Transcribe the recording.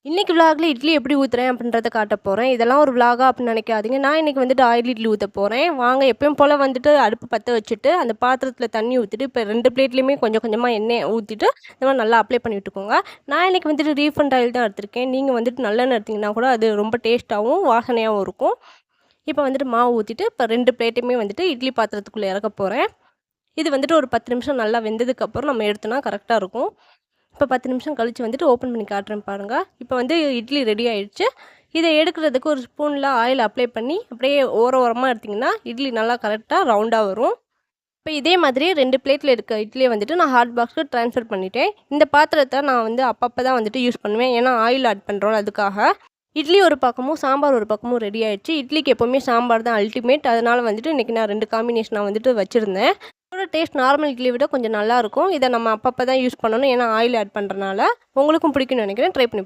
இன்னைக்கு விலாகில் இட்லி எப்படி ஊற்றுறேன் அப்படின்றத காட்ட போகிறேன். இதெல்லாம் ஒரு விலாகா அப்படின்னு நினைக்காதீங்க. நான் இன்றைக்கி வந்துட்டு ஆயில் இட்லி ஊற்ற போகிறேன். வாங்க எப்பயும் போல் வந்துட்டு அடுப்பு பற்ற வச்சுட்டு அந்த பாத்திரத்தில் தண்ணி ஊற்றிட்டு இப்போ 2 பிளேட்லேயுமே கொஞ்சம் கொஞ்சமாக எண்ணெய் ஊற்றிட்டு இந்த மாதிரி நல்லா அப்ளை பண்ணி விட்டுக்கோங்க. நான் இன்றைக்கி வந்துட்டு ரீஃபண்ட் ஆயில் தான் எடுத்திருக்கேன். நீங்கள் வந்துட்டு நல்லெண்ணெய் எடுத்திங்கன்னா கூட அது ரொம்ப டேஸ்ட்டாகவும் வாசனையாகவும் இருக்கும். இப்போ வந்துட்டு மாவு ஊற்றிட்டு இப்போ 2 பிளேட்டையுமே வந்துட்டு இட்லி பாத்திரத்துக்குள்ளே இறக்க போகிறேன். இது வந்துட்டு ஒரு 10 நிமிஷம் நல்லா வெந்ததுக்கப்புறம் நம்ம எடுத்தோன்னா கரெக்டாக இருக்கும். இப்போ 10 நிமிஷம் கழித்து வந்துட்டு ஓப்பன் பண்ணி காட்டுறேன் பாருங்கள். இப்போ வந்து இட்லி ரெடி ஆகிடுச்சு. இதை எடுக்கிறதுக்கு ஒரு ஸ்பூனில் ஆயில் அப்ளை பண்ணி அப்படியே ஓரமாக எடுத்திங்கன்னா இட்லி நல்லா கரெக்டாக ரவுண்டாக வரும். இப்போ இதே மாதிரி 2 பிளேட்டில் இருக்க இட்லியை வந்துட்டு நான் ஹாட் பாக்ஸுக்கு ட்ரான்ஸ்ஃபர் பண்ணிட்டேன். இந்த பாத்திரத்தை நான் வந்து அப்பப்போ தான் வந்துட்டு யூஸ் பண்ணுவேன். ஏன்னா ஆயில் ஆட் பண்ணுறோம் அதுக்காக. இட்லி ஒரு பக்கமும் சாம்பார் ஒரு பக்கமும் ரெடி ஆகிடுச்சு. இட்லிக்கு எப்போவுமே சாம்பார் தான் அல்டிமேட். அதனால் வந்துட்டு இன்றைக்கி நான் 2 காம்பினேஷனாக வந்துட்டு வச்சுருந்தேன். இதோட டேஸ்ட் நார்மல் இட்லியை விட கொஞ்சம் நல்லாயிருக்கும். இதை நம்ம அப்பப்போ தான் யூஸ் பண்ணணும். ஏன்னா ஆயில் ஆட் பண்ணுறனால உங்களுக்கும் பிடிக்கும்னு நினைக்கிறேன். ட்ரை பண்ணி